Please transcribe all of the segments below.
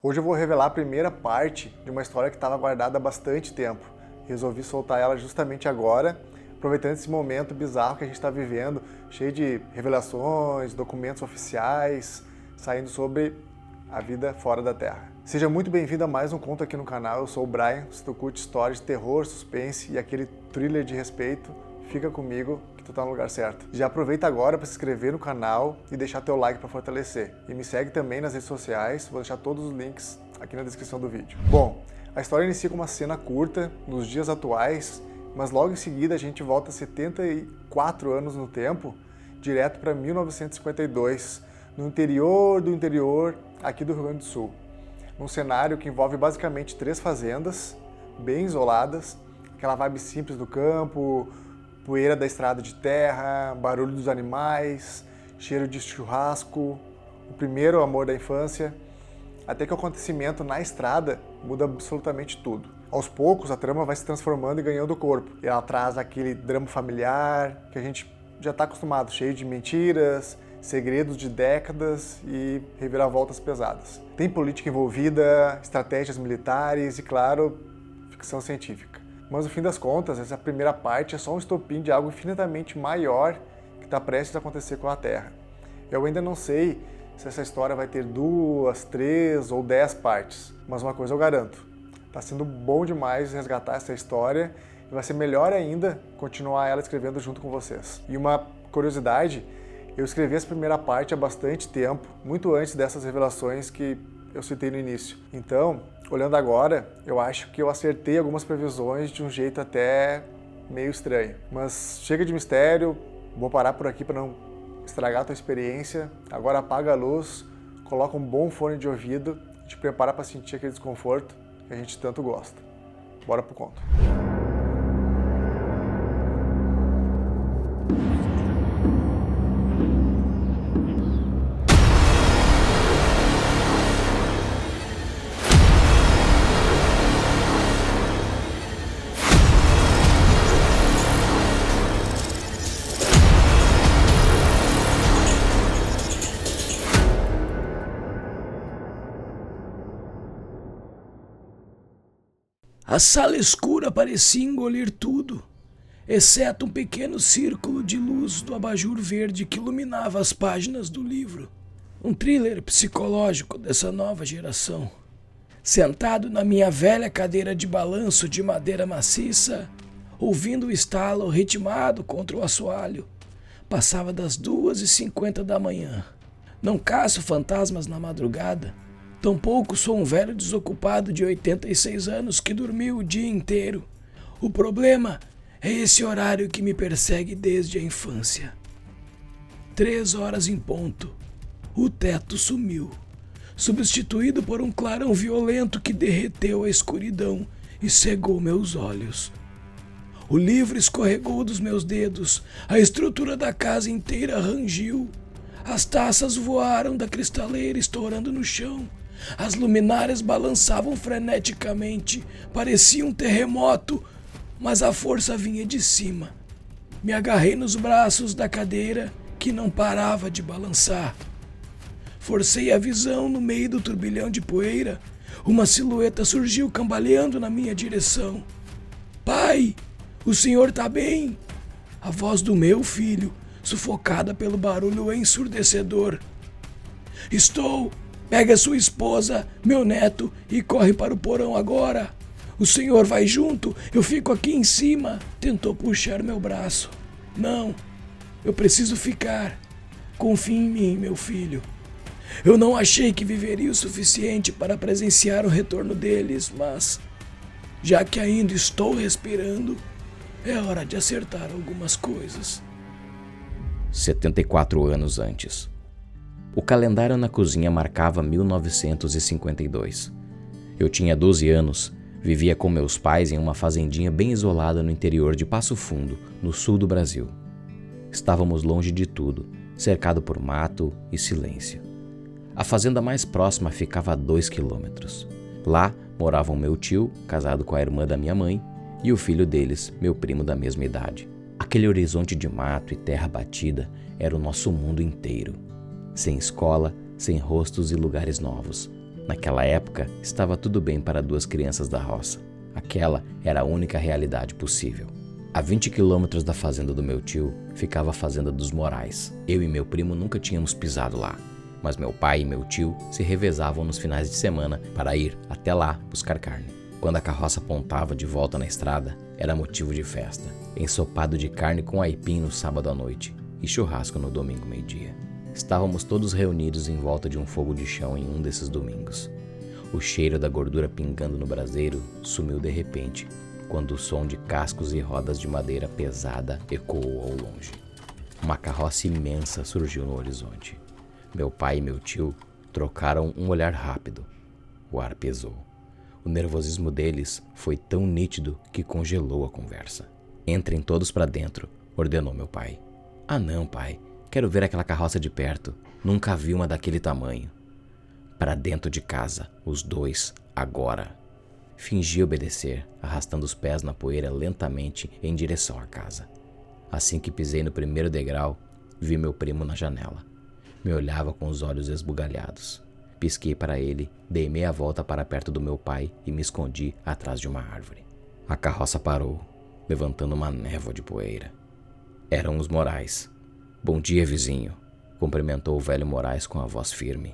Hoje eu vou revelar a primeira parte de uma história que estava guardada há bastante tempo. Resolvi soltar ela justamente agora, aproveitando esse momento bizarro que a gente está vivendo, cheio de revelações, documentos oficiais, saindo sobre a vida fora da Terra. Seja muito bem-vindo a mais um conto aqui no canal. Eu sou o Brian. Se tu curte histórias de terror, suspense e aquele thriller de respeito, fica comigo que tu tá no lugar certo. Já aproveita agora para se inscrever no canal e deixar teu like para fortalecer. E me segue também nas redes sociais, vou deixar todos os links aqui na descrição do vídeo. Bom, a história inicia com uma cena curta, nos dias atuais, mas logo em seguida a gente volta 74 anos no tempo, direto para 1952, no interior do interior aqui do Rio Grande do Sul. Num cenário que envolve basicamente 3 fazendas, bem isoladas, aquela vibe simples do campo, poeira da estrada de terra, barulho dos animais, cheiro de churrasco, o primeiro amor da infância, até que o acontecimento na estrada muda absolutamente tudo. Aos poucos a trama vai se transformando e ganhando corpo. E ela traz aquele drama familiar que a gente já está acostumado, cheio de mentiras, segredos de décadas e reviravoltas pesadas. Tem política envolvida, estratégias militares e, claro, ficção científica. Mas no fim das contas, essa primeira parte é só um estopim de algo infinitamente maior que está prestes a acontecer com a Terra. Eu ainda não sei se essa história vai ter 2, 3 ou 10 partes, mas uma coisa eu garanto, está sendo bom demais resgatar essa história e vai ser melhor ainda continuar ela escrevendo junto com vocês. E uma curiosidade, eu escrevi essa primeira parte há bastante tempo, muito antes dessas revelações que eu citei no início. Então, olhando agora, eu acho que eu acertei algumas previsões de um jeito até meio estranho. Mas chega de mistério, vou parar por aqui para não estragar a tua experiência. Agora apaga a luz, coloca um bom fone de ouvido e te prepara para sentir aquele desconforto que a gente tanto gosta. Bora pro conto. A sala escura parecia engolir tudo, exceto um pequeno círculo de luz do abajur verde que iluminava as páginas do livro. Um thriller psicológico dessa nova geração. Sentado na minha velha cadeira de balanço de madeira maciça, ouvindo o estalo ritmado contra o assoalho, passava das 2h50 da manhã. Não caço fantasmas na madrugada. Tampouco sou um velho desocupado de 86 anos que dormiu o dia inteiro. O problema é esse horário que me persegue desde a infância. 3 horas em ponto. O teto sumiu, substituído por um clarão violento que derreteu a escuridão e cegou meus olhos. O livro escorregou dos meus dedos, a estrutura da casa inteira rangiu. As taças voaram da cristaleira estourando no chão. As luminárias balançavam freneticamente, parecia um terremoto, mas a força vinha de cima. Me agarrei nos braços da cadeira, que não parava de balançar. Forcei a visão no meio do turbilhão de poeira. Uma silhueta surgiu cambaleando na minha direção. Pai, o senhor tá bem? A voz do meu filho, sufocada pelo barulho ensurdecedor. Estou... Pega sua esposa, meu neto, e corre para o porão agora. O senhor vai junto, eu fico aqui em cima. Tentou puxar meu braço. Não, eu preciso ficar. Confie em mim, meu filho. Eu não achei que viveria o suficiente para presenciar o retorno deles, mas, já que ainda estou respirando, é hora de acertar algumas coisas. 74 anos antes. O calendário na cozinha marcava 1952. Eu tinha 12 anos, vivia com meus pais em uma fazendinha bem isolada no interior de Passo Fundo, no sul do Brasil. Estávamos longe de tudo, cercado por mato e silêncio. A fazenda mais próxima ficava a 2 quilômetros. Lá moravam meu tio, casado com a irmã da minha mãe, e o filho deles, meu primo da mesma idade. Aquele horizonte de mato e terra batida era o nosso mundo inteiro. Sem escola, sem rostos e lugares novos. Naquela época, estava tudo bem para 2 crianças da roça. Aquela era a única realidade possível. A 20 quilômetros da fazenda do meu tio, ficava a fazenda dos Morais. Eu e meu primo nunca tínhamos pisado lá, mas meu pai e meu tio se revezavam nos finais de semana para ir até lá buscar carne. Quando a carroça apontava de volta na estrada, era motivo de festa. Ensopado de carne com aipim no sábado à noite e churrasco no domingo meio-dia. Estávamos todos reunidos em volta de um fogo de chão em um desses domingos. O cheiro da gordura pingando no braseiro sumiu de repente, quando o som de cascos e rodas de madeira pesada ecoou ao longe. Uma carroça imensa surgiu no horizonte. Meu pai e meu tio trocaram um olhar rápido. O ar pesou. O nervosismo deles foi tão nítido que congelou a conversa. Entrem todos para dentro, ordenou meu pai. Ah não, pai. Quero ver aquela carroça de perto. Nunca vi uma daquele tamanho. Para dentro de casa, os dois, agora. Fingi obedecer, arrastando os pés na poeira lentamente em direção à casa. Assim que pisei no primeiro degrau, vi meu primo na janela. Me olhava com os olhos esbugalhados. Pisquei para ele, dei meia volta para perto do meu pai e me escondi atrás de uma árvore. A carroça parou, levantando uma névoa de poeira. Eram os Morais. Bom dia, vizinho, cumprimentou o velho Morais com a voz firme.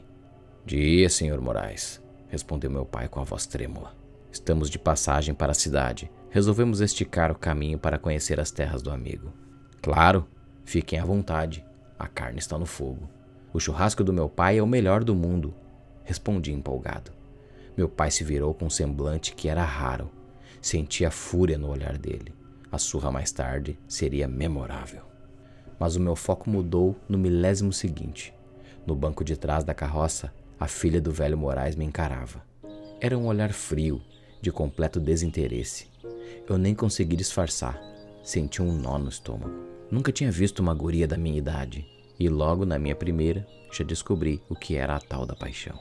Dia, senhor Morais, respondeu meu pai com a voz trêmula. Estamos de passagem para a cidade. Resolvemos esticar o caminho para conhecer as terras do amigo. Claro, fiquem à vontade. A carne está no fogo. O churrasco do meu pai é o melhor do mundo, respondi empolgado. Meu pai se virou com um semblante que era raro. Senti a fúria no olhar dele. A surra mais tarde seria memorável. Mas o meu foco mudou no milésimo seguinte. No banco de trás da carroça, a filha do velho Morais me encarava. Era um olhar frio, de completo desinteresse. Eu nem consegui disfarçar. Senti um nó no estômago. Nunca tinha visto uma guria da minha idade. E logo na minha primeira, já descobri o que era a tal da paixão.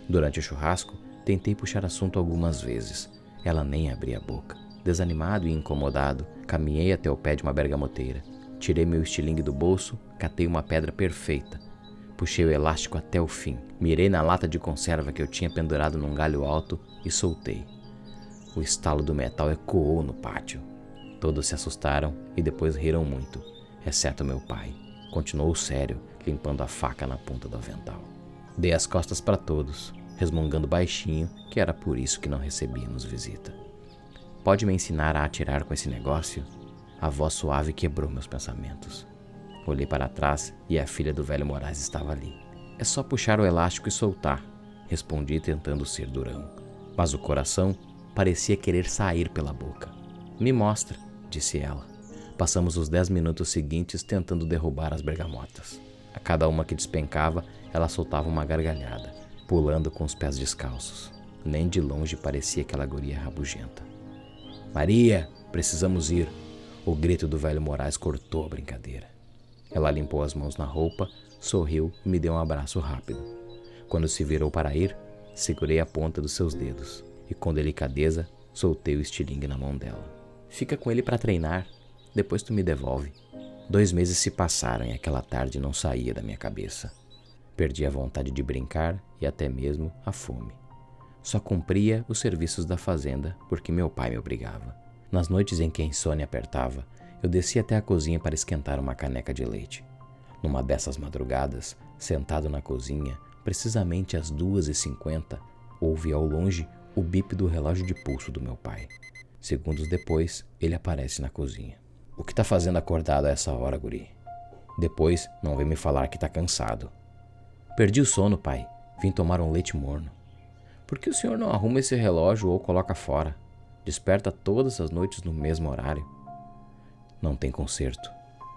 Durante o churrasco, tentei puxar assunto algumas vezes. Ela nem abria a boca. Desanimado e incomodado, caminhei até o pé de uma bergamoteira. Tirei meu estilingue do bolso, catei uma pedra perfeita. Puxei o elástico até o fim. Mirei na lata de conserva que eu tinha pendurado num galho alto e soltei. O estalo do metal ecoou no pátio. Todos se assustaram e depois riram muito, exceto meu pai. Continuou sério, limpando a faca na ponta do avental. Dei as costas para todos, resmungando baixinho que era por isso que não recebíamos visita. Pode me ensinar a atirar com esse negócio? A voz suave quebrou meus pensamentos. Olhei para trás e a filha do velho Morais estava ali. É só puxar o elástico e soltar, respondi tentando ser durão. Mas o coração parecia querer sair pela boca. Me mostra, disse ela. Passamos os 10 minutos seguintes tentando derrubar as bergamotas. A cada uma que despencava, ela soltava uma gargalhada, pulando com os pés descalços. Nem de longe parecia aquela guria rabugenta. Maria, precisamos ir. O grito do velho Morais cortou a brincadeira. Ela limpou as mãos na roupa, sorriu e me deu um abraço rápido. Quando se virou para ir, segurei a ponta dos seus dedos e com delicadeza soltei o estilingue na mão dela. Fica com ele para treinar, depois tu me devolve. 2 meses se passaram e aquela tarde não saía da minha cabeça. Perdi a vontade de brincar e até mesmo a fome. Só cumpria os serviços da fazenda porque meu pai me obrigava. Nas noites em que a insônia apertava, eu descia até a cozinha para esquentar uma caneca de leite. Numa dessas madrugadas, sentado na cozinha, precisamente às 2h50, ouvi ao longe o bip do relógio de pulso do meu pai. Segundos depois, ele aparece na cozinha. O que tá fazendo acordado a essa hora, guri? Depois, não vem me falar que tá cansado. Perdi o sono, pai. Vim tomar um leite morno. Por que o senhor não arruma esse relógio ou coloca fora? Desperta todas as noites no mesmo horário. Não tem conserto,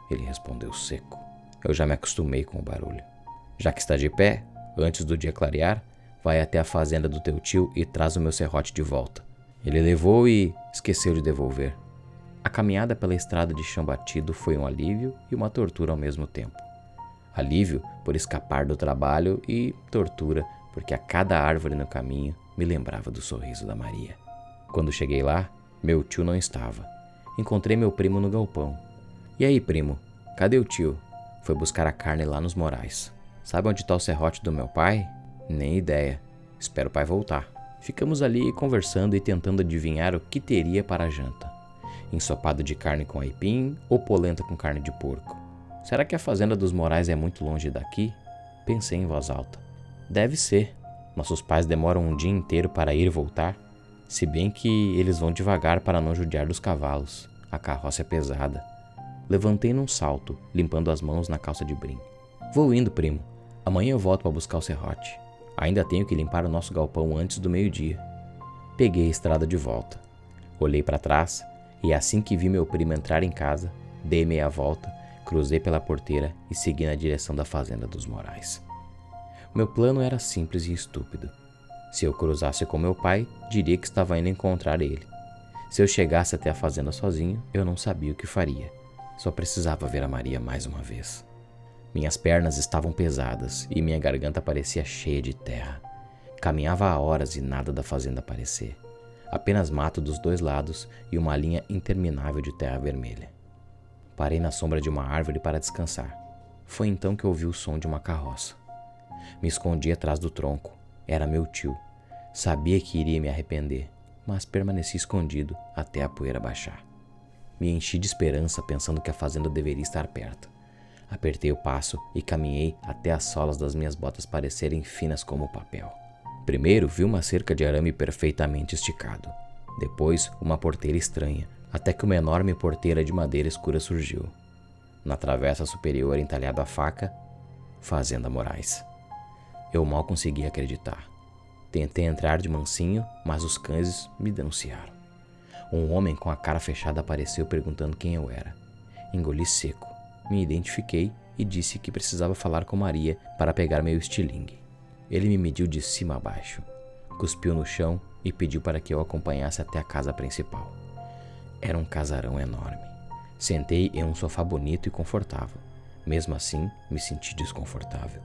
ele respondeu seco. Eu já me acostumei com o barulho. Já que está de pé, antes do dia clarear, vai até a fazenda do teu tio e traz o meu serrote de volta. Ele levou e esqueceu de devolver. A caminhada pela estrada de chão batido foi um alívio e uma tortura ao mesmo tempo. Alívio por escapar do trabalho e tortura porque a cada árvore no caminho me lembrava do sorriso da Maria. Quando cheguei lá, meu tio não estava. Encontrei meu primo no galpão. E aí, primo, cadê o tio? Foi buscar a carne lá nos Morais. Sabe onde está o serrote do meu pai? Nem ideia. Espero o pai voltar. Ficamos ali conversando e tentando adivinhar o que teria para a janta. Ensopado de carne com aipim ou polenta com carne de porco? Será que a fazenda dos Morais é muito longe daqui? Pensei em voz alta. Deve ser. Nossos pais demoram um dia inteiro para ir e voltar. Se bem que eles vão devagar para não judiar dos cavalos. A carroça é pesada. Levantei num salto, limpando as mãos na calça de brim. Vou indo, primo. Amanhã eu volto para buscar o serrote. Ainda tenho que limpar o nosso galpão antes do meio-dia. Peguei a estrada de volta. Olhei para trás e assim que vi meu primo entrar em casa, dei meia volta, cruzei pela porteira e segui na direção da fazenda dos Morais. Meu plano era simples e estúpido. Se eu cruzasse com meu pai, diria que estava indo encontrar ele. Se eu chegasse até a fazenda sozinho, eu não sabia o que faria. Só precisava ver a Maria mais uma vez. Minhas pernas estavam pesadas e minha garganta parecia cheia de terra. Caminhava há horas e nada da fazenda aparecer. Apenas mato dos dois lados e uma linha interminável de terra vermelha. Parei na sombra de uma árvore para descansar. Foi então que ouvi o som de uma carroça. Me escondi atrás do tronco. Era meu tio. Sabia que iria me arrepender, mas permaneci escondido até a poeira baixar. Me enchi de esperança pensando que a fazenda deveria estar perto. Apertei o passo e caminhei até as solas das minhas botas parecerem finas como papel. Primeiro vi uma cerca de arame perfeitamente esticado. Depois uma porteira estranha, até que uma enorme porteira de madeira escura surgiu. Na travessa superior entalhada a faca, Fazenda Morais. Eu mal conseguia acreditar. Tentei entrar de mansinho, mas os cães me denunciaram. Um homem com a cara fechada apareceu perguntando quem eu era. Engoli seco. Me identifiquei e disse que precisava falar com Maria para pegar meu estilingue. Ele me mediu de cima a baixo, cuspiu no chão e pediu para que eu acompanhasse até a casa principal. Era um casarão enorme. Sentei em um sofá bonito e confortável. Mesmo assim, me senti desconfortável.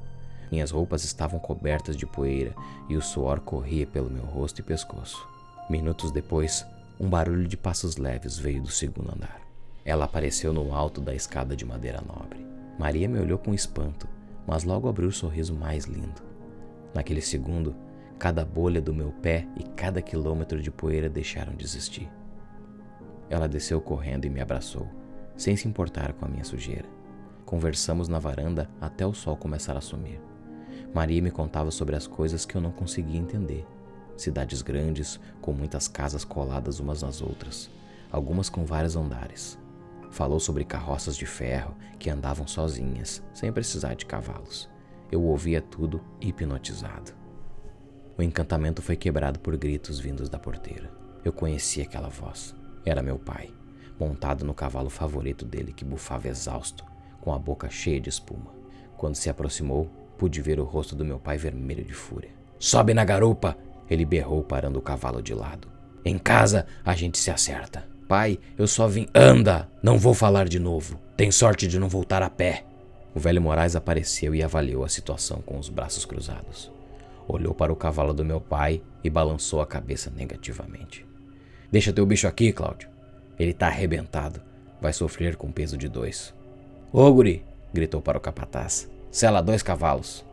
Minhas roupas estavam cobertas de poeira e o suor corria pelo meu rosto e pescoço. Minutos depois, um barulho de passos leves veio do segundo andar. Ela apareceu no alto da escada de madeira nobre. Maria me olhou com espanto, mas logo abriu o sorriso mais lindo. Naquele segundo, cada bolha do meu pé e cada quilômetro de poeira deixaram de existir. Ela desceu correndo e me abraçou, sem se importar com a minha sujeira. Conversamos na varanda até o sol começar a sumir. Maria me contava sobre as coisas que eu não conseguia entender. Cidades grandes, com muitas casas coladas umas nas outras, algumas com vários andares. Falou sobre carroças de ferro que andavam sozinhas, sem precisar de cavalos. Eu ouvia tudo hipnotizado. O encantamento foi quebrado por gritos vindos da porteira. Eu conhecia aquela voz. Era meu pai, montado no cavalo favorito dele que bufava exausto, com a boca cheia de espuma. Quando se aproximou, pude ver o rosto do meu pai vermelho de fúria. "Sobe na garupa!" ele berrou, parando o cavalo de lado. "Em casa a gente se acerta. Pai, eu só vim... Anda! Não vou falar de novo. Tem sorte de não voltar a pé." O velho Morais apareceu e avaliou a situação com os braços cruzados. Olhou para o cavalo do meu pai e balançou a cabeça negativamente. "Deixa teu bicho aqui, Cláudio. Ele tá arrebentado. Vai sofrer com o peso de 2. "Ô, guri!" gritou para o capataz. "Sela 2 cavalos."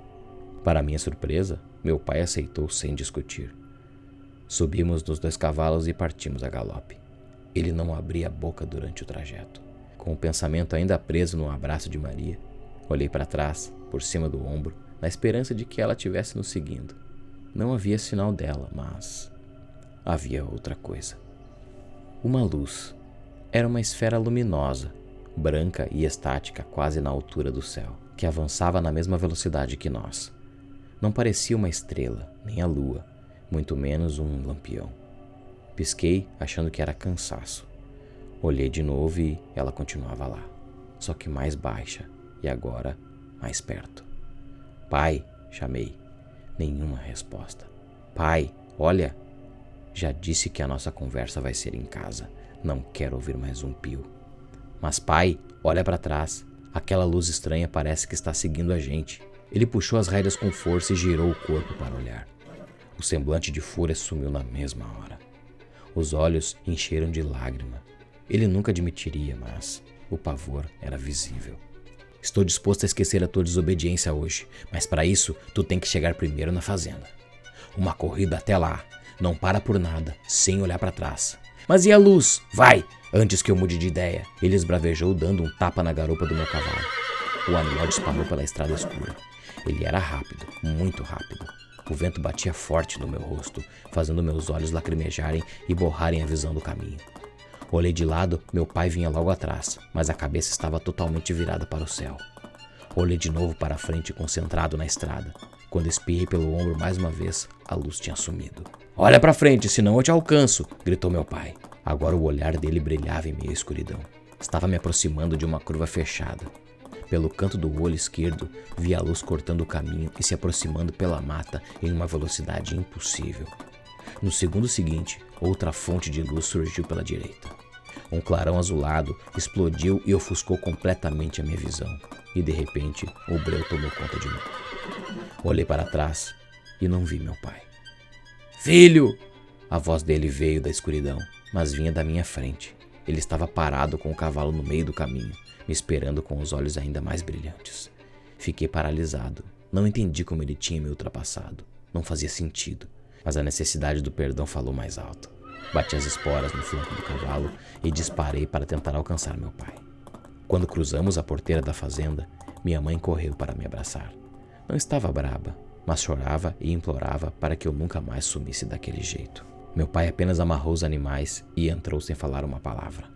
Para minha surpresa, meu pai aceitou sem discutir. Subimos nos 2 cavalos e partimos a galope. Ele não abria a boca durante o trajeto. Com o pensamento ainda preso no abraço de Maria, olhei para trás, por cima do ombro, na esperança de que ela estivesse nos seguindo. Não havia sinal dela, mas havia outra coisa. Uma luz. Era uma esfera luminosa, branca e estática, quase na altura do céu, que avançava na mesma velocidade que nós. Não parecia uma estrela, nem a lua, muito menos um lampião. Pisquei, achando que era cansaço. Olhei de novo e ela continuava lá, só que mais baixa e agora mais perto. "Pai!" chamei. Nenhuma resposta. "Pai, olha!" Já disse que a nossa conversa vai ser em casa. Não quero ouvir mais um pio. "Mas pai, olha para trás. Aquela luz estranha parece que está seguindo a gente." Ele puxou as rédeas com força e girou o corpo para olhar. O semblante de fúria sumiu na mesma hora. Os olhos encheram de lágrima. Ele nunca admitiria, mas o pavor era visível. "Estou disposto a esquecer a tua desobediência hoje, mas para isso tu tem que chegar primeiro na fazenda. Uma corrida até lá. Não para por nada, sem olhar para trás. Mas e a luz? Vai! Antes que eu mude de ideia, ele esbravejou dando um tapa na garupa do meu cavalo. O animal disparou pela estrada escura. Ele era rápido, muito rápido. O vento batia forte no meu rosto, fazendo meus olhos lacrimejarem e borrarem a visão do caminho. Olhei de lado, meu pai vinha logo atrás, mas a cabeça estava totalmente virada para o céu. Olhei de novo para a frente, concentrado na estrada. Quando espiei pelo ombro mais uma vez, a luz tinha sumido. Olha para frente, senão eu te alcanço, gritou meu pai. Agora o olhar dele brilhava em meio à escuridão. Estava me aproximando de uma curva fechada. Pelo canto do olho esquerdo, vi a luz cortando o caminho e se aproximando pela mata em uma velocidade impossível. No segundo seguinte, outra fonte de luz surgiu pela direita. Um clarão azulado explodiu e ofuscou completamente a minha visão. E de repente, o breu tomou conta de mim. Olhei para trás e não vi meu pai. Filho! A voz dele veio da escuridão, mas vinha da minha frente. Ele estava parado com o cavalo no meio do caminho, me esperando com os olhos ainda mais brilhantes. Fiquei paralisado. Não entendi como ele tinha me ultrapassado. Não fazia sentido. Mas a necessidade do perdão falou mais alto. Bati as esporas no flanco do cavalo e disparei para tentar alcançar meu pai. Quando cruzamos a porteira da fazenda, minha mãe correu para me abraçar. Não estava braba, mas chorava e implorava para que eu nunca mais sumisse daquele jeito. Meu pai apenas amarrou os animais e entrou sem falar uma palavra.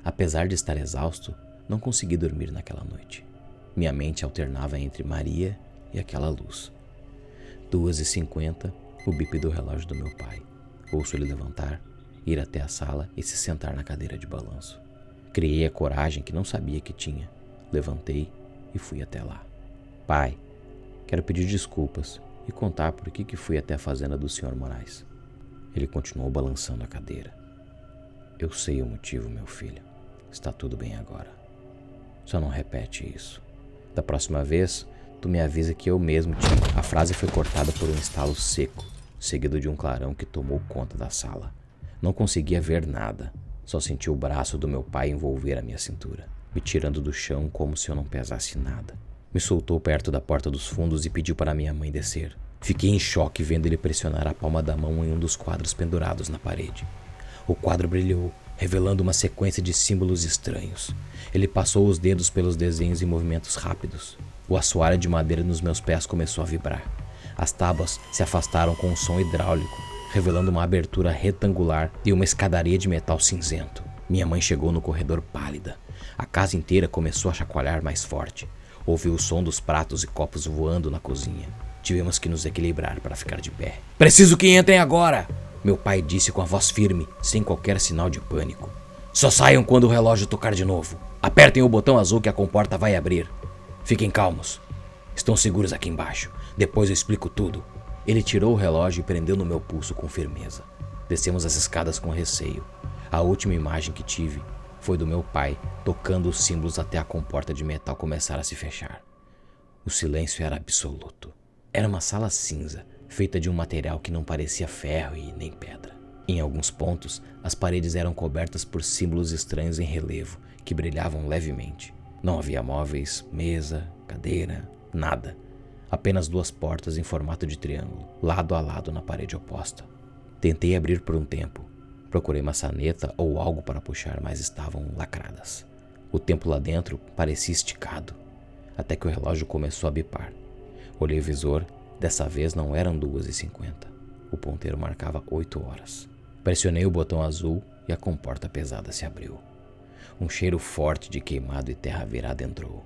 Apesar de estar exausto, não consegui dormir naquela noite. Minha mente alternava entre Maria e aquela luz. 2h50, o bip do relógio do meu pai. Ouço ele levantar, ir até a sala e se sentar na cadeira de balanço. Criei a coragem que não sabia que tinha. Levantei e fui até lá. Pai, quero pedir desculpas e contar por que fui até a fazenda do Sr. Moraes. Ele continuou balançando a cadeira. Eu sei o motivo, meu filho. Está tudo bem agora. Só não repete isso. Da próxima vez, tu me avisa que eu mesmo te... A frase foi cortada por um estalo seco, seguido de um clarão que tomou conta da sala. Não conseguia ver nada. Só senti o braço do meu pai envolver a minha cintura, me tirando do chão como se eu não pesasse nada. Me soltou perto da porta dos fundos e pediu para minha mãe descer. Fiquei em choque vendo ele pressionar a palma da mão em um dos quadros pendurados na parede. O quadro brilhou, revelando uma sequência de símbolos estranhos. Ele passou os dedos pelos desenhos em movimentos rápidos. O assoalho de madeira nos meus pés começou a vibrar. As tábuas se afastaram com um som hidráulico, revelando uma abertura retangular e uma escadaria de metal cinzento. Minha mãe chegou no corredor pálida. A casa inteira começou a chacoalhar mais forte. Ouvi o som dos pratos e copos voando na cozinha. Tivemos que nos equilibrar para ficar de pé. Preciso que entrem agora! Meu pai disse com a voz firme, sem qualquer sinal de pânico. Só saiam quando o relógio tocar de novo. Apertem o botão azul que a comporta vai abrir. Fiquem calmos. Estão seguros aqui embaixo. Depois eu explico tudo. Ele tirou o relógio e prendeu no meu pulso com firmeza. Descemos as escadas com receio. A última imagem que tive foi do meu pai tocando os símbolos até a comporta de metal começar a se fechar. O silêncio era absoluto. Era uma sala cinza, feita de um material que não parecia ferro e nem pedra. Em alguns pontos, as paredes eram cobertas por símbolos estranhos em relevo, que brilhavam levemente. Não havia móveis, mesa, cadeira, nada. Apenas 2 portas em formato de triângulo, lado a lado na parede oposta. Tentei abrir por um tempo. Procurei maçaneta ou algo para puxar, mas estavam lacradas. O tempo lá dentro parecia esticado, até que o relógio começou a bipar. Olhei o visor, dessa vez não eram 2h50. O ponteiro marcava 8 horas. Pressionei o botão azul e a comporta pesada se abriu. Um cheiro forte de queimado e terra virada entrou.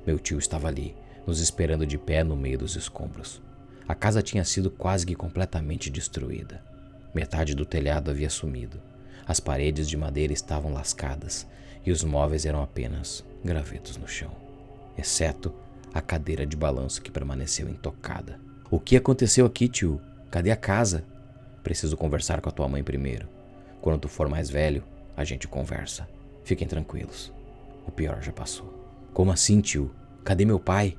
Meu tio estava ali, nos esperando de pé no meio dos escombros. A casa tinha sido quase que completamente destruída. Metade do telhado havia sumido. As paredes de madeira estavam lascadas e os móveis eram apenas gravetos no chão, exceto a cadeira de balanço que permaneceu intocada. O que aconteceu aqui, tio? Cadê a casa? Preciso conversar com a tua mãe primeiro. Quando tu for mais velho, a gente conversa. Fiquem tranquilos. O pior já passou. Como assim, tio? Cadê meu pai?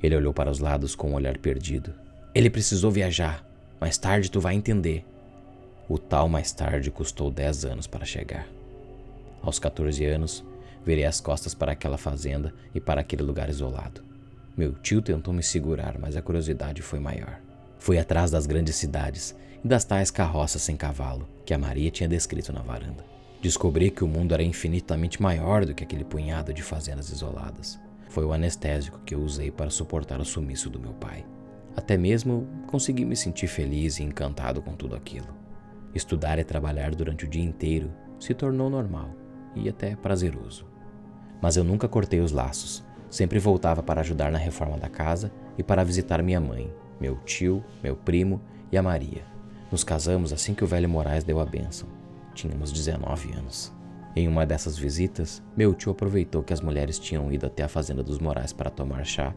Ele olhou para os lados com um olhar perdido. Ele precisou viajar. Mais tarde tu vai entender. O tal mais tarde custou 10 anos para chegar. Aos 14 anos, virei as costas para aquela fazenda e para aquele lugar isolado. Meu tio tentou me segurar, mas a curiosidade foi maior. Fui atrás das grandes cidades e das tais carroças sem cavalo que a Maria tinha descrito na varanda. Descobri que o mundo era infinitamente maior do que aquele punhado de fazendas isoladas. Foi o anestésico que eu usei para suportar o sumiço do meu pai. Até mesmo consegui me sentir feliz e encantado com tudo aquilo. Estudar e trabalhar durante o dia inteiro se tornou normal e até prazeroso. Mas eu nunca cortei os laços. Sempre voltava para ajudar na reforma da casa e para visitar minha mãe, meu tio, meu primo e a Maria. Nos casamos assim que o velho Moraes deu a bênção. Tínhamos 19 anos. Em uma dessas visitas, meu tio aproveitou que as mulheres tinham ido até a fazenda dos Moraes para tomar chá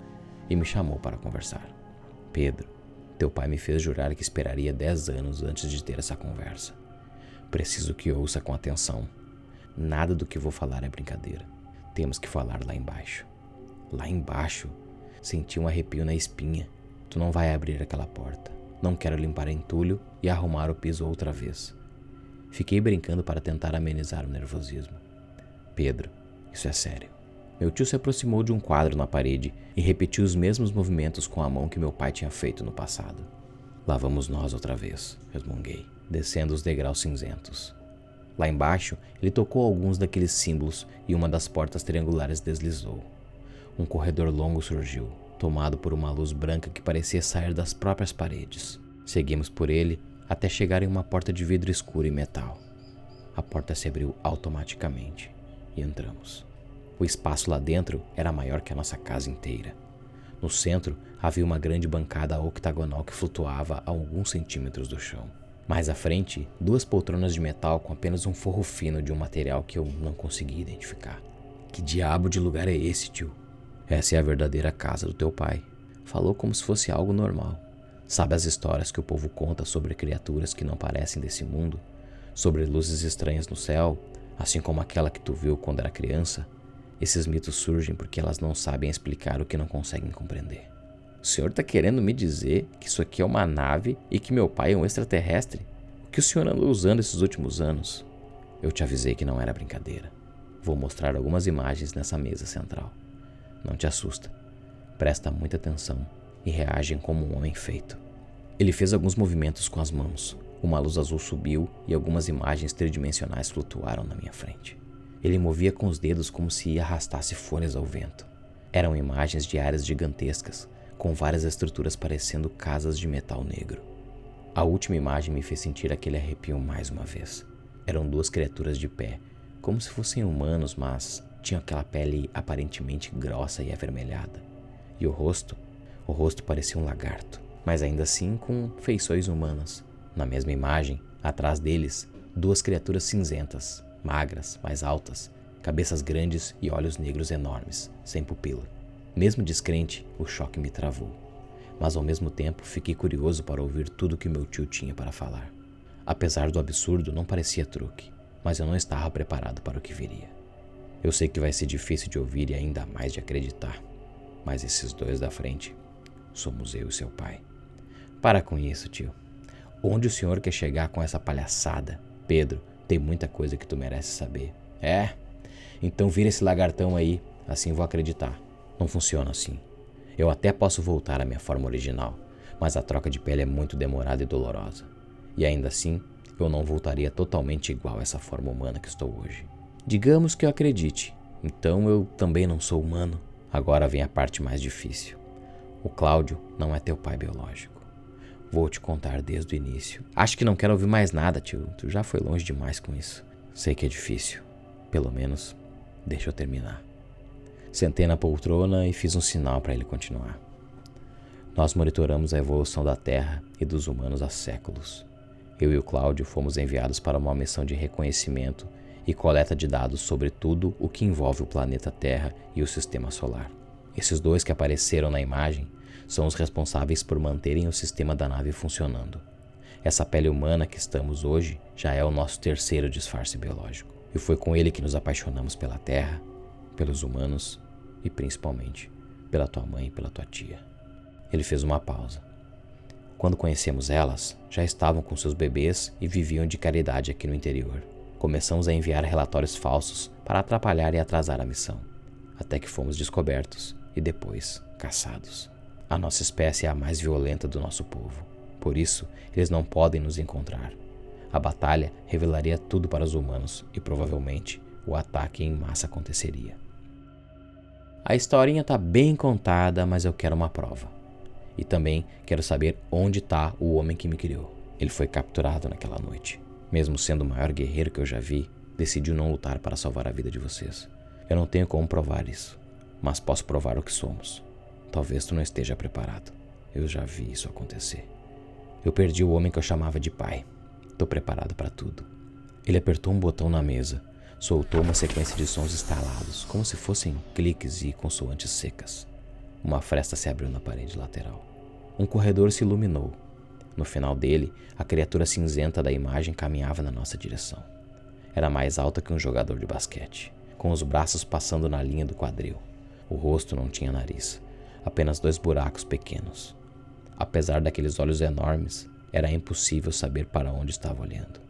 e me chamou para conversar. Pedro, teu pai me fez jurar que esperaria 10 anos antes de ter essa conversa. Preciso que ouça com atenção. Nada do que vou falar é brincadeira. Temos que falar lá embaixo. Lá embaixo? Senti um arrepio na espinha. Tu não vai abrir aquela porta. Não quero limpar entulho e arrumar o piso outra vez. Fiquei brincando para tentar amenizar o nervosismo. Pedro, isso é sério. Meu tio se aproximou de um quadro na parede e repetiu os mesmos movimentos com a mão que meu pai tinha feito no passado. Lá vamos nós outra vez, resmunguei, descendo os degraus cinzentos. Lá embaixo, ele tocou alguns daqueles símbolos e uma das portas triangulares deslizou. Um corredor longo surgiu, tomado por uma luz branca que parecia sair das próprias paredes. Seguimos por ele até chegar em uma porta de vidro escuro e metal. A porta se abriu automaticamente e entramos. O espaço lá dentro era maior que a nossa casa inteira. No centro havia uma grande bancada octagonal que flutuava a alguns centímetros do chão. Mais à frente, 2 poltronas de metal com apenas um forro fino de um material que eu não conseguia identificar. Que diabo de lugar é esse, tio? Essa é a verdadeira casa do teu pai. Falou como se fosse algo normal. Sabe as histórias que o povo conta sobre criaturas que não parecem desse mundo? Sobre luzes estranhas no céu, assim como aquela que tu viu quando era criança? Esses mitos surgem porque elas não sabem explicar o que não conseguem compreender. O senhor está querendo me dizer que isso aqui é uma nave e que meu pai é um extraterrestre? O que o senhor andou usando esses últimos anos? Eu te avisei que não era brincadeira. Vou mostrar algumas imagens nessa mesa central. Não te assusta. Presta muita atenção e reage como um homem feito. Ele fez alguns movimentos com as mãos. Uma luz azul subiu e algumas imagens tridimensionais flutuaram na minha frente. Ele movia com os dedos como se arrastasse folhas ao vento. Eram imagens de áreas gigantescas, com várias estruturas parecendo casas de metal negro. A última imagem me fez sentir aquele arrepio mais uma vez. Eram 2 criaturas de pé, como se fossem humanos, mas tinham aquela pele aparentemente grossa e avermelhada. E o rosto parecia um lagarto, mas ainda assim com feições humanas. Na mesma imagem, atrás deles, 2 criaturas cinzentas, magras, mais altas, cabeças grandes e olhos negros enormes, sem pupila. Mesmo descrente, o choque me travou. Mas ao mesmo tempo fiquei curioso para ouvir tudo que meu tio tinha para falar. Apesar do absurdo, não parecia truque, mas eu não estava preparado para o que viria. Eu sei que vai ser difícil de ouvir e ainda mais de acreditar, mas esses 2 da frente somos eu e seu pai. Para com isso, tio. Onde o senhor quer chegar com essa palhaçada? Pedro, tem muita coisa que tu mereces saber. É? Então vira esse lagartão aí, assim vou acreditar. Não funciona assim. Eu até posso voltar à minha forma original, mas a troca de pele é muito demorada e dolorosa. E ainda assim, eu não voltaria totalmente igual a essa forma humana que estou hoje. Digamos que eu acredite. Então eu também não sou humano. Agora vem a parte mais difícil. O Cláudio não é teu pai biológico. Vou te contar desde o início. Acho que não quero ouvir mais nada, tio. Tu já foi longe demais com isso. Sei que é difícil. Pelo menos, deixa eu terminar. Sentei na poltrona e fiz um sinal para ele continuar. Nós monitoramos a evolução da Terra e dos humanos há séculos. Eu e o Cláudio fomos enviados para uma missão de reconhecimento e coleta de dados sobre tudo o que envolve o planeta Terra e o Sistema Solar. Esses 2 que apareceram na imagem são os responsáveis por manterem o sistema da nave funcionando. Essa pele humana que estamos hoje já é o nosso 3º disfarce biológico. E foi com ele que nos apaixonamos pela Terra, pelos humanos e principalmente pela tua mãe e pela tua tia. Ele fez uma pausa. Quando conhecemos elas, já estavam com seus bebês e viviam de caridade aqui no interior. Começamos a enviar relatórios falsos para atrapalhar e atrasar a missão, até que fomos descobertos e depois caçados. A nossa espécie é a mais violenta do nosso povo. Por isso, eles não podem nos encontrar. A batalha revelaria tudo para os humanos e provavelmente o ataque em massa aconteceria. A historinha tá bem contada, mas eu quero uma prova. E também quero saber onde está o homem que me criou. Ele foi capturado naquela noite. Mesmo sendo o maior guerreiro que eu já vi, decidiu não lutar para salvar a vida de vocês. Eu não tenho como provar isso, mas posso provar o que somos. Talvez tu não esteja preparado. Eu já vi isso acontecer. Eu perdi o homem que eu chamava de pai. Tô preparado para tudo. Ele apertou um botão na mesa, soltou uma sequência de sons estalados, como se fossem cliques e consoantes secas. Uma fresta se abriu na parede lateral. Um corredor se iluminou. No final dele, a criatura cinzenta da imagem caminhava na nossa direção. Era mais alta que um jogador de basquete, com os braços passando na linha do quadril. O rosto não tinha nariz, apenas 2 buracos pequenos. Apesar daqueles olhos enormes, era impossível saber para onde estava olhando.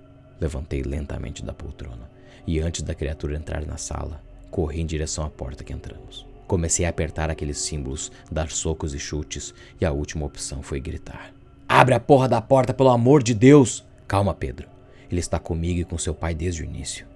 Levantei lentamente da poltrona e antes da criatura entrar na sala, corri em direção à porta que entramos. Comecei a apertar aqueles símbolos, dar socos e chutes e a última opção foi gritar. Abre a porra da porta, pelo amor de Deus! Calma, Pedro. Ele está comigo e com seu pai desde o início.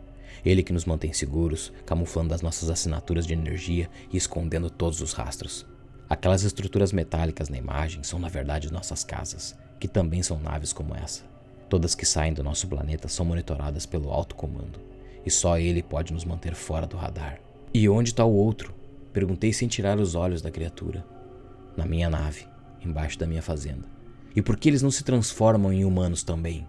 Ele que nos mantém seguros, camuflando as nossas assinaturas de energia e escondendo todos os rastros. Aquelas estruturas metálicas na imagem são na verdade nossas casas, que também são naves como essa. Todas que saem do nosso planeta são monitoradas pelo alto comando, e só ele pode nos manter fora do radar. E onde está o outro? Perguntei sem tirar os olhos da criatura. Na minha nave, embaixo da minha fazenda. E por que eles não se transformam em humanos também?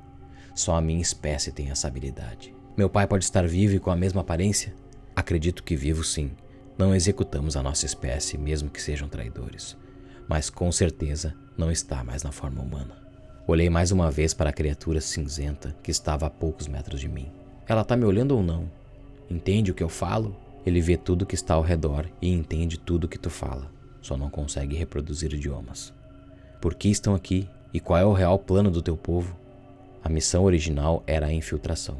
Só a minha espécie tem essa habilidade. Meu pai pode estar vivo e com a mesma aparência? Acredito que vivo sim. Não executamos a nossa espécie, mesmo que sejam traidores. Mas com certeza não está mais na forma humana. Olhei mais uma vez para a criatura cinzenta que estava a poucos metros de mim. Ela está me olhando ou não? Entende o que eu falo? Ele vê tudo que está ao redor e entende tudo que tu fala. Só não consegue reproduzir idiomas. Por que estão aqui? E qual é o real plano do teu povo? A missão original era a infiltração.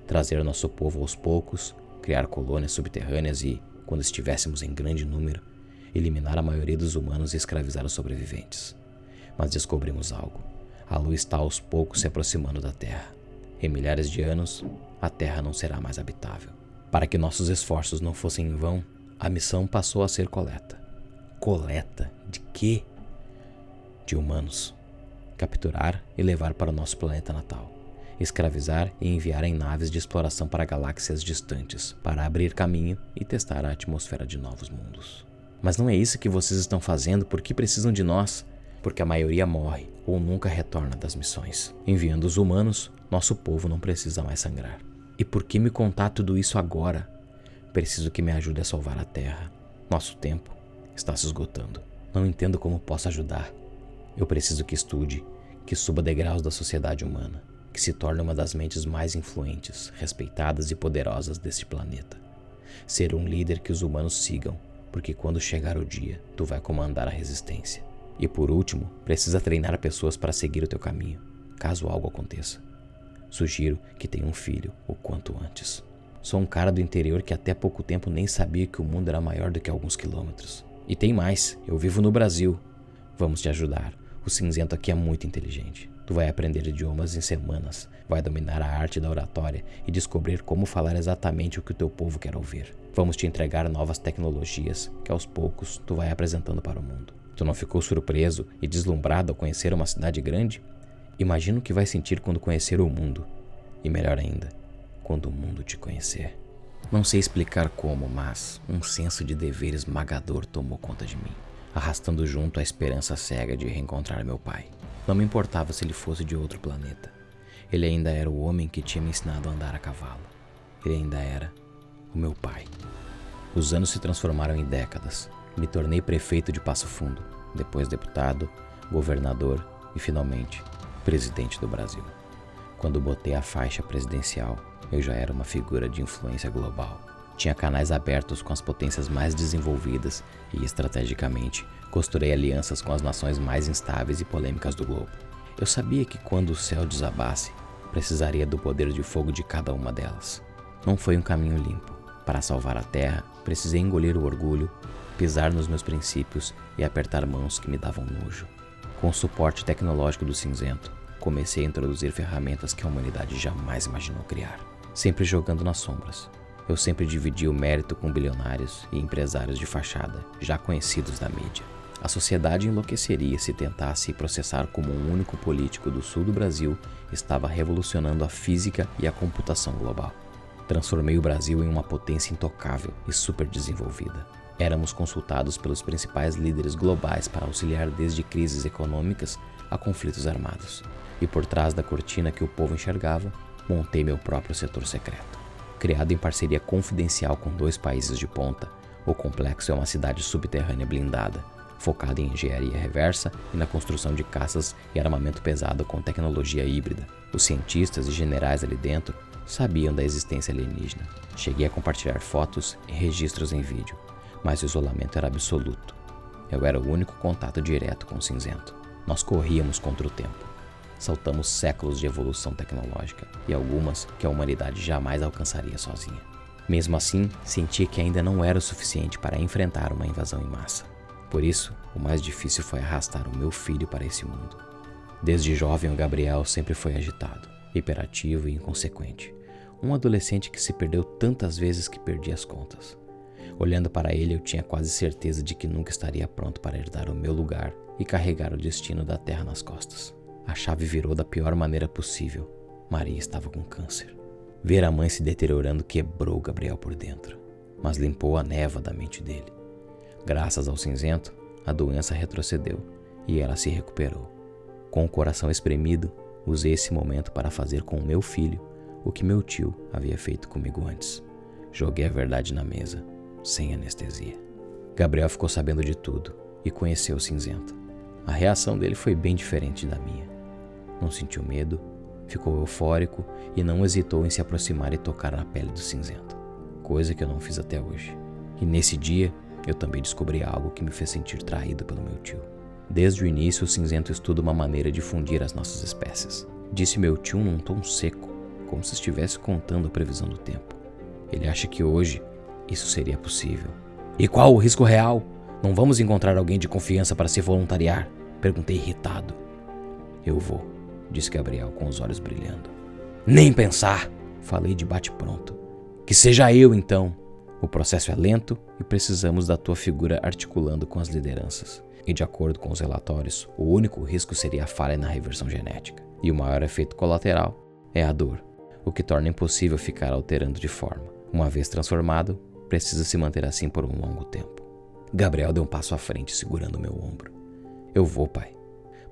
Trazer nosso povo aos poucos, criar colônias subterrâneas e, quando estivéssemos em grande número, eliminar a maioria dos humanos e escravizar os sobreviventes. Mas descobrimos algo. A lua está aos poucos se aproximando da Terra. Em milhares de anos, a Terra não será mais habitável. Para que nossos esforços não fossem em vão, a missão passou a ser coleta. Coleta de quê? De humanos. Capturar e levar para o nosso planeta natal. Escravizar e enviar em naves de exploração para galáxias distantes, para abrir caminho e testar a atmosfera de novos mundos. Mas não é isso que vocês estão fazendo porque precisam de nós, porque a maioria morre ou nunca retorna das missões. Enviando os humanos, nosso povo não precisa mais sangrar. E por que me contar tudo isso agora? Preciso que me ajude a salvar a Terra. Nosso tempo está se esgotando. Não entendo como posso ajudar. Eu preciso que estude, que suba degraus da sociedade humana, que se torne uma das mentes mais influentes, respeitadas e poderosas deste planeta. Ser um líder que os humanos sigam, porque quando chegar o dia, tu vai comandar a resistência. E por último, precisa treinar pessoas para seguir o teu caminho, caso algo aconteça. Sugiro que tenha um filho o quanto antes. Sou um cara do interior que até pouco tempo nem sabia que o mundo era maior do que alguns quilômetros. E tem mais, eu vivo no Brasil. Vamos te ajudar. O cinzento aqui é muito inteligente. Tu vai aprender idiomas em semanas, vai dominar a arte da oratória e descobrir como falar exatamente o que o teu povo quer ouvir. Vamos te entregar novas tecnologias que aos poucos tu vai apresentando para o mundo. Tu não ficou surpreso e deslumbrado ao conhecer uma cidade grande? Imagina o que vai sentir quando conhecer o mundo. E melhor ainda, quando o mundo te conhecer. Não sei explicar como, mas um senso de dever esmagador tomou conta de mim, arrastando junto a esperança cega de reencontrar meu pai. Não me importava se ele fosse de outro planeta. Ele ainda era o homem que tinha me ensinado a andar a cavalo. Ele ainda era o meu pai. Os anos se transformaram em décadas. Me tornei prefeito de Passo Fundo, depois deputado, governador e, finalmente, presidente do Brasil. Quando botei a faixa presidencial, eu já era uma figura de influência global. Tinha canais abertos com as potências mais desenvolvidas e, estrategicamente, costurei alianças com as nações mais instáveis e polêmicas do globo. Eu sabia que quando o céu desabasse, precisaria do poder de fogo de cada uma delas. Não foi um caminho limpo. Para salvar a Terra, precisei engolir o orgulho, pisar nos meus princípios e apertar mãos que me davam nojo. Com o suporte tecnológico do Cinzento, comecei a introduzir ferramentas que a humanidade jamais imaginou criar. Sempre jogando nas sombras. Eu sempre dividi o mérito com bilionários e empresários de fachada, já conhecidos da mídia. A sociedade enlouqueceria se tentasse processar como um único político do sul do Brasil estava revolucionando a física e a computação global. Transformei o Brasil em uma potência intocável e super desenvolvida. Éramos consultados pelos principais líderes globais para auxiliar desde crises econômicas a conflitos armados. E por trás da cortina que o povo enxergava, montei meu próprio setor secreto. Criado em parceria confidencial com 2 países de ponta, o complexo é uma cidade subterrânea blindada, focada em engenharia reversa e na construção de caças e armamento pesado com tecnologia híbrida. Os cientistas e generais ali dentro sabiam da existência alienígena. Cheguei a compartilhar fotos e registros em vídeo, mas o isolamento era absoluto. Eu era o único contato direto com o Cinzento. Nós corríamos contra o tempo. Saltamos séculos de evolução tecnológica e algumas que a humanidade jamais alcançaria sozinha. Mesmo assim, sentia que ainda não era o suficiente para enfrentar uma invasão em massa. Por isso, o mais difícil foi arrastar o meu filho para esse mundo. Desde jovem, o Gabriel sempre foi agitado, hiperativo e inconsequente. Um adolescente que se perdeu tantas vezes que perdi as contas. Olhando para ele, eu tinha quase certeza de que nunca estaria pronto para herdar o meu lugar e carregar o destino da terra nas costas. A chave virou da pior maneira possível. Maria estava com câncer. Ver a mãe se deteriorando quebrou Gabriel por dentro, mas limpou a névoa da mente dele. Graças ao Cinzento, a doença retrocedeu e ela se recuperou. Com o coração espremido, usei esse momento para fazer com o meu filho o que meu tio havia feito comigo antes. Joguei a verdade na mesa, sem anestesia. Gabriel ficou sabendo de tudo e conheceu o Cinzento. A reação dele foi bem diferente da minha. Não sentiu medo, ficou eufórico e não hesitou em se aproximar e tocar na pele do Cinzento, coisa que eu não fiz até hoje. E nesse dia, eu também descobri algo que me fez sentir traído pelo meu tio. Desde o início, o Cinzento estuda uma maneira de fundir as nossas espécies. Disse meu tio num tom seco, como se estivesse contando a previsão do tempo. Ele acha que hoje isso seria possível. E qual o risco real? Não vamos encontrar alguém de confiança para se voluntariar? Perguntei irritado. Eu vou, disse Gabriel com os olhos brilhando. Nem pensar, falei de bate-pronto. Que seja eu então. O processo é lento e precisamos da tua figura articulando com as lideranças. E de acordo com os relatórios, o único risco seria a falha na reversão genética. E o maior efeito colateral é a dor, o que torna impossível ficar alterando de forma. Uma vez transformado, precisa se manter assim por um longo tempo. Gabriel deu um passo à frente, segurando meu ombro. Eu vou, pai.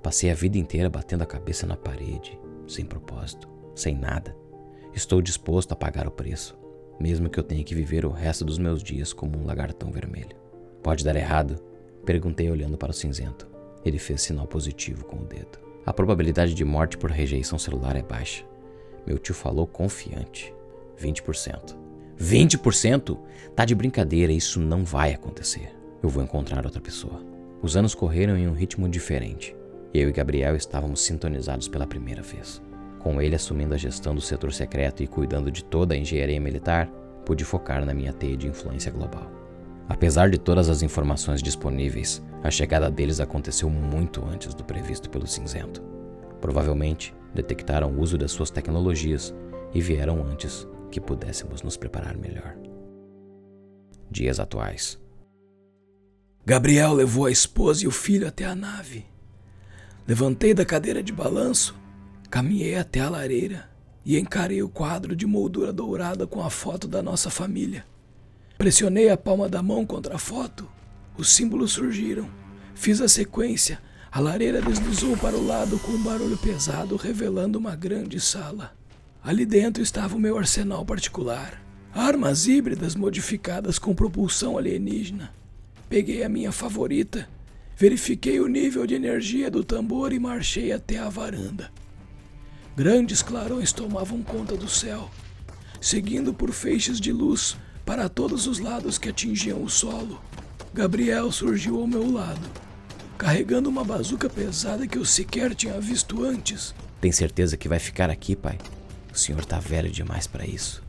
Passei a vida inteira batendo a cabeça na parede, sem propósito, sem nada. Estou disposto a pagar o preço, mesmo que eu tenha que viver o resto dos meus dias como um lagartão vermelho. Pode dar errado? Perguntei olhando para o Cinzento. Ele fez sinal positivo com o dedo. A probabilidade de morte por rejeição celular é baixa. Meu tio falou confiante. 20%. 20%? Tá de brincadeira, isso não vai acontecer. Eu vou encontrar outra pessoa. Os anos correram em um ritmo diferente. Eu e Gabriel estávamos sintonizados pela primeira vez. Com ele assumindo a gestão do setor secreto e cuidando de toda a engenharia militar, pude focar na minha teia de influência global. Apesar de todas as informações disponíveis, a chegada deles aconteceu muito antes do previsto pelo Cinzento. Provavelmente, detectaram o uso das suas tecnologias e vieram antes que pudéssemos nos preparar melhor. Dias atuais. Gabriel levou a esposa e o filho até a nave. Levantei da cadeira de balanço, caminhei até a lareira e encarei o quadro de moldura dourada com a foto da nossa família. Pressionei a palma da mão contra a foto. Os símbolos surgiram. Fiz a sequência. A lareira deslizou para o lado com um barulho pesado, revelando uma grande sala. Ali dentro estava o meu arsenal particular. Armas híbridas modificadas com propulsão alienígena. Peguei a minha favorita, verifiquei o nível de energia do tambor e marchei até a varanda. Grandes clarões tomavam conta do céu, seguindo por feixes de luz para todos os lados que atingiam o solo. Gabriel surgiu ao meu lado, carregando uma bazuca pesada que eu sequer tinha visto antes. Tem certeza que vai ficar aqui, pai? O senhor tá velho demais para isso.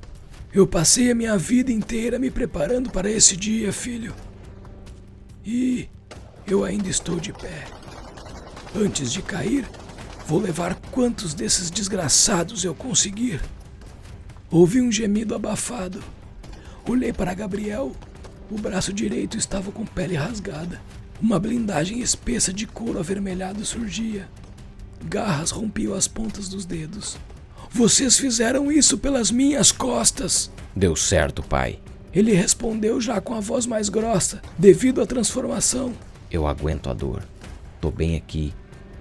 Eu passei a minha vida inteira me preparando para esse dia, filho. E eu ainda estou de pé. Antes de cair, vou levar quantos desses desgraçados eu conseguir. Ouvi um gemido abafado. Olhei para Gabriel. O braço direito estava com pele rasgada. Uma blindagem espessa de couro avermelhado surgia. Garras rompiam as pontas dos dedos. Vocês fizeram isso pelas minhas costas. Deu certo, pai. Ele respondeu já com a voz mais grossa, devido à transformação. Eu aguento a dor. Tô bem aqui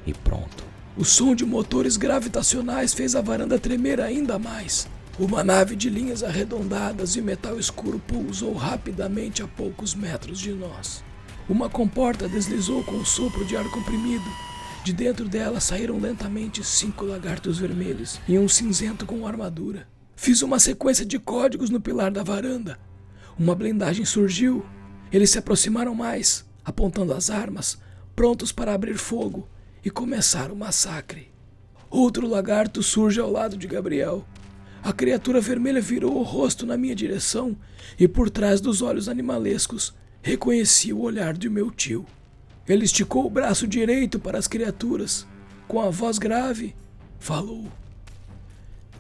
e pronto. O som de motores gravitacionais fez a varanda tremer ainda mais. Uma nave de linhas arredondadas e metal escuro pousou rapidamente a poucos metros de nós. Uma comporta deslizou com um sopro de ar comprimido. De dentro dela saíram lentamente 5 lagartos vermelhos e um cinzento com armadura. Fiz uma sequência de códigos no pilar da varanda. Uma blindagem surgiu. Eles se aproximaram mais, apontando as armas, prontos para abrir fogo e começar o massacre. Outro lagarto surge ao lado de Gabriel. A criatura vermelha virou o rosto na minha direção e por trás dos olhos animalescos reconheci o olhar de meu tio. Ele esticou o braço direito para as criaturas. Com a voz grave, falou: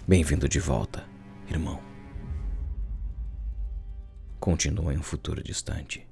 Bem-vindo de volta, irmão. Continua em um futuro distante.